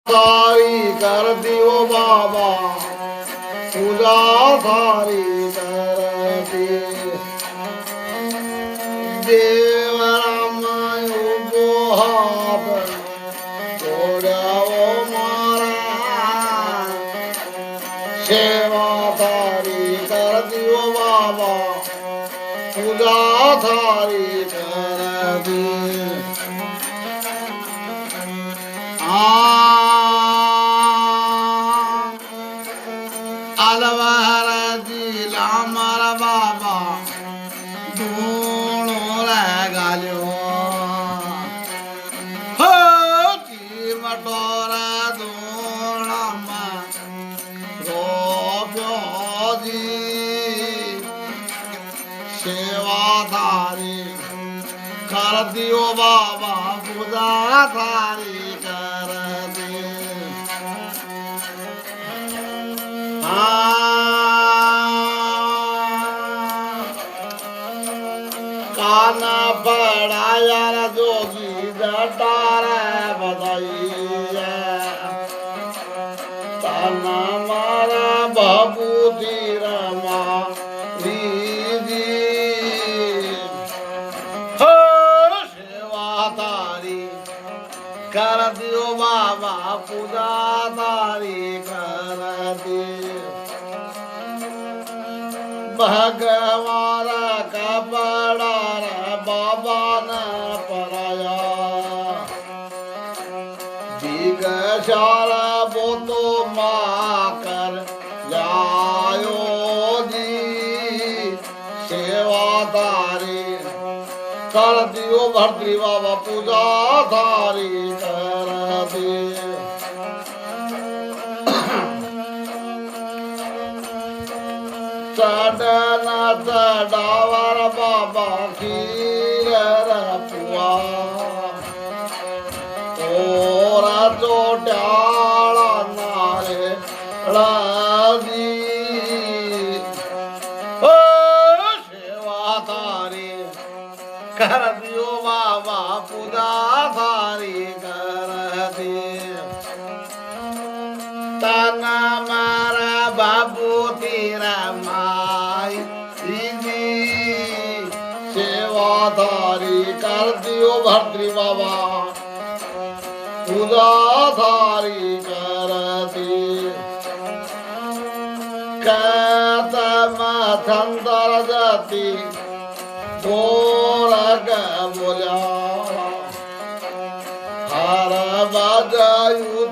थारी कर दियो बाबा पूजा थारी कर दी देव राम उबो हाथ जोड़ाओ मारा सेवा थारी कर दियो बाबा पूजा थारी कर दी अलवर जिला मारा बाबा दोनों रह गालियो हो की मटोरा दोनों में रोप्यो जी सेवा थारी कर दियो बाबा पूजा थारी कर दी काना बड़ा यार जोगी जटार बताइए ताना मारा बाबू धीरमा दीदी हो सेवा तारी कर दियो बाबा पूजा तारी कर दी भगवान का बड़ा बाबा न पराया दिग सारा वो तो माँ कर जायो जी सेवा तारी कर दियो भर्तृ बाबा पूजा थारी कर दी चढ़ना चढ़ावर बाबा खीर रपुआ और चोट्याला नारे राजी ओ सेवा थारी कर दियो बाबा पूजा थारी कर दी तना मारा बाबू तेरा माई दीदी सेवा थारी कर दियो भर्तृ बाबा पूजा थारी कर दी कदम थंदर जाती गोरग बोला हर बजायू